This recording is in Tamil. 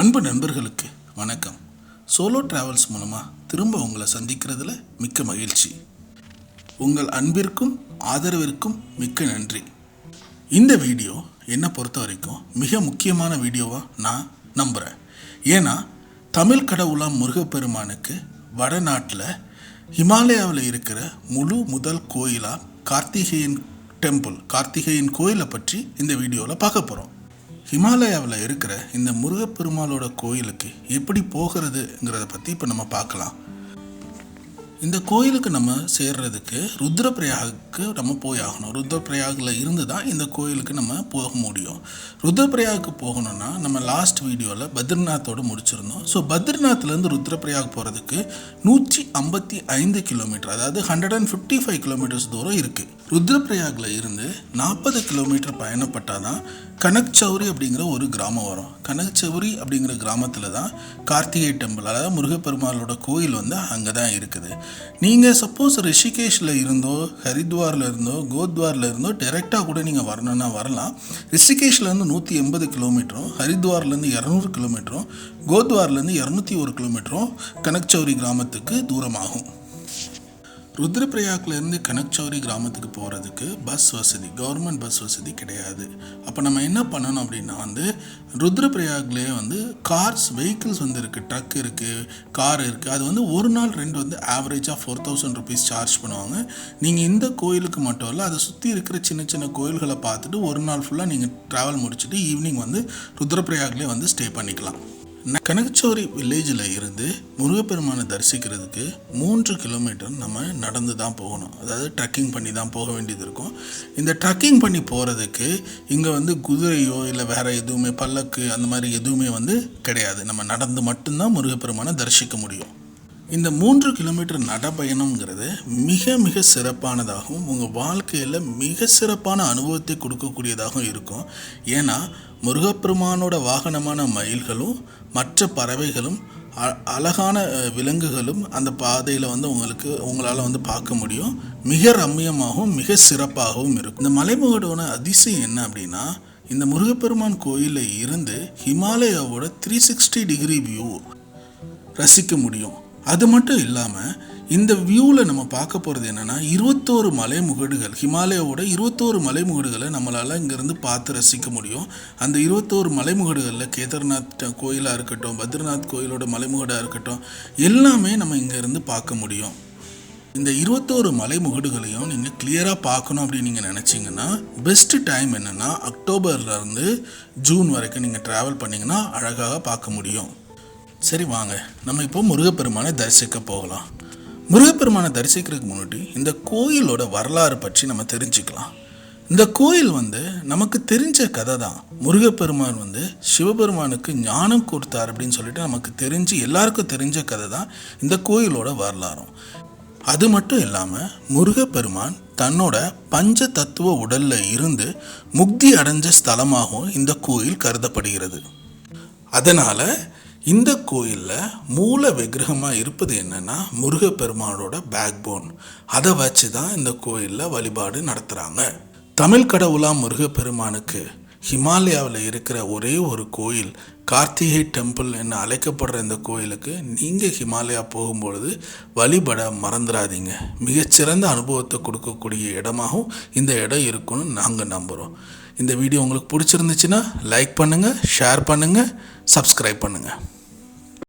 அன்பு நண்பர்களுக்கு வணக்கம். சோலோ டிராவல்ஸ் மூலமாக திரும்ப உங்களை சந்திக்கிறதுல மிக்க மகிழ்ச்சி. உங்கள் அன்பிற்கும் ஆதரவிற்கும் மிக்க நன்றி. இந்த வீடியோ என்னை பொறுத்த வரைக்கும் மிக முக்கியமான வீடியோவாக நான் நம்புகிறேன். ஏன்னா தமிழ் கடவுளாம் முருகப்பெருமானுக்கு வடநாட்டில் ஹிமாலயாவில் இருக்கிற முதல் கோயிலாக கார்த்திகேயன் கோயிலை பற்றி இந்த வீடியோவில் பார்க்க போகிறோம். ஹிமாலயாவில் இருக்கிற இந்த முருகப்பெருமாளோட கோயிலுக்கு எப்படி போகிறதுங்கிறத பற்றி இப்போ நம்ம பார்க்கலாம். இந்த கோயிலுக்கு நம்ம சேர்றதுக்கு ருத்ரப்பிரயாகுக்கு நம்ம போய் ஆகணும். ருத்ரப்பிரயாகில் இருந்து தான் இந்த கோயிலுக்கு நம்ம போக முடியும். ருத்ரப்பிரயாகுக்கு போகணும்னா நம்ம லாஸ்ட் வீடியோவில் பத்ரிநாத்தோடு முடிச்சிருந்தோம். ஸோ பத்ரிநாத்லேருந்து ருத்ரப்பிரயாக் போகிறதுக்கு 155 கிலோமீட்டர், அதாவது 155 கிலோமீட்டர்ஸ் தூரம் இருக்குது. ருத்ரப்பிரயாகில் இருந்து 40 கிலோமீட்டர் பயணப்பட்டால் தான் கனக்சௌரி அப்படிங்கிற ஒரு கிராமம் வரும். கனக்சௌரி அப்படிங்கிற கிராமத்தில் தான் கார்த்திகை டெம்பிள், அதாவது முருகப்பெருமாளோட கோயில் அங்கே தான் இருக்குது. நீங்கள் சப்போஸ் ரிஷிகேஷில் இருந்தோ ஹரித்வாரில் இருந்தோ கோத்வாரில் இருந்தோ டைரெக்டாக கூட நீங்கள் வரணுன்னா வரலாம். ரிஷிகேஷ்லேருந்து 180 கிலோமீட்டரும், ஹரித்வார்லேருந்து 200 கிலோமீட்டரும், கோத்வார்லேருந்து 201 கிலோமீட்டரும் கனக்சௌரி கிராமத்துக்கு தூரமாகும். ருத்ரப்பிரயாக்லேருந்து கனக்சௌரி கிராமத்துக்கு போகிறதுக்கு பஸ் வசதி, கவர்மெண்ட் பஸ் வசதி கிடையாது. அப்போ நம்ம என்ன பண்ணணும் அப்படின்னா ருத்ரப்பிரயாக்லேயே கார்ஸ், வெஹிக்கிள்ஸ் இருக்குது, ட்ரக் இருக்குது, கார் இருக்குது. அது ஒரு நாள் ரெண்டு ஆவரேஜாக 4000 ருபீஸ் சார்ஜ் பண்ணுவாங்க. நீங்கள் இந்த கோயிலுக்கு மட்டும் இல்லை, அதை சுற்றி இருக்கிற சின்ன சின்ன கோயில்களை பார்த்துட்டு ஒரு நாள் ஃபுல்லாக நீங்கள் ட்ராவல் முடிச்சுட்டு ஈவினிங் ருத்ரப்பிரயாக்லேயே ஸ்டே பண்ணிக்கலாம். கனக்சௌரி வில்லேஜில் இருந்து முருகப்பெருமானை தரிசிக்கிறதுக்கு 3 கிலோமீட்டர் நம்ம நடந்து தான் போகணும். அதாவது ட்ரக்கிங் பண்ணி தான் போக வேண்டியது இருக்கும். இந்த ட்ரக்கிங் பண்ணி போகிறதுக்கு இங்கே குதிரையோ இல்லை வேறு எதுவுமே பல்லக்கு அந்த மாதிரி எதுவுமே கிடையாது. நம்ம நடந்து மட்டும்தான் முருகப்பெருமானை தரிசிக்க முடியும். இந்த 3 கிலோமீட்டர் நடப்பயணம்ங்கிறது மிக மிக சிறப்பானதாகவும் உங்கள் வாழ்க்கையில் மிக சிறப்பான அனுபவத்தை கொடுக்கக்கூடியதாகவும் இருக்கும். ஏன்னா முருகப்பெருமானோட வாகனமான மயில்களும் மற்ற பறவைகளும் அழகான விலங்குகளும் அந்த பாதையில் உங்களால் பார்க்க முடியும். மிக ரம்மியமாகவும் மிக சிறப்பாகவும் இருக்கும். இந்த மலைமுகடோட அதிசயம் என்ன அப்படின்னா, இந்த முருகப்பெருமான் கோயிலில் இருந்து ஹிமாலயாவோட 360 டிகிரி வியூ ரசிக்க முடியும். அது மட்டும் இல்லாமல் இந்த வியூவில் நம்ம பார்க்க போகிறது என்னென்னா 21 மலைமுகடுகள், ஹிமாலயாவோட 21 மலைமுகடுகளை நம்மளால் இங்கேருந்து பார்த்து ரசிக்க முடியும். அந்த 21 மலைமுகடுகளில் கேதார்நாத் கோயிலாக இருக்கட்டும், பத்ரிநாத் கோயிலோட மலைமுகடாக இருக்கட்டும், எல்லாமே நம்ம இங்கேருந்து பார்க்க முடியும். இந்த 21 மலைமுகடுகளையும் நீங்கள் கிளியராக பார்க்கணும் அப்படின்னு நீங்கள் நினச்சிங்கன்னா பெஸ்ட்டு டைம் என்னென்னா அக்டோபர்லேருந்து ஜூன் வரைக்கும் நீங்கள் ட்ராவல் பண்ணிங்கன்னா அழகாக பார்க்க முடியும். சரி, வாங்க நம்ம இப்போ முருகப்பெருமானை தரிசிக்க போகலாம். முருகப்பெருமானை தரிசிக்கிறதுக்கு முன்னாடி இந்த கோயிலோட வரலாறு பற்றி நம்ம தெரிஞ்சுக்கலாம். இந்த கோயில் நமக்கு தெரிஞ்ச கதை தான். முருகப்பெருமான் சிவபெருமானுக்கு ஞானம் கொடுத்தார் அப்படின்னு சொல்லிட்டு நமக்கு எல்லாருக்கும் தெரிஞ்ச கதை தான் இந்த கோயிலோட வரலாறும். அது மட்டும் இல்லாமல் முருகப்பெருமான் தன்னோட பஞ்ச தத்துவ உடலில் இருந்து முக்தி அடைஞ்ச ஸ்தலமாகவும் இந்த கோயில் கருதப்படுகிறது. அதனால் இந்த கோயிலில் மூல விக்கிரகமாக இருப்பது என்னென்னா முருகப்பெருமானோட பேக்போன். அதை வச்சு தான் இந்த கோயிலில் வழிபாடு நடத்துகிறாங்க. தமிழ் கடவுளாம் முருகப்பெருமானுக்கு ஹிமாலயாவில் இருக்கிற ஒரே ஒரு கோயில் கார்த்திகை டெம்பிள் என அழைக்கப்படுற இந்த கோயிலுக்கு நீங்கள் ஹிமாலயா போகும்பொழுது வழிபட மறந்துடாதீங்க. மிகச்சிறந்த அனுபவத்தை கொடுக்கக்கூடிய இடமாகவும் இந்த இடம் இருக்குன்னு நாங்கள் நம்புகிறோம். இந்த வீடியோ உங்களுக்கு பிடிச்சிருந்துச்சுன்னா லைக் பண்ணுங்கள், ஷேர் பண்ணுங்கள், சப்ஸ்கிரைப் பண்ணுங்கள்.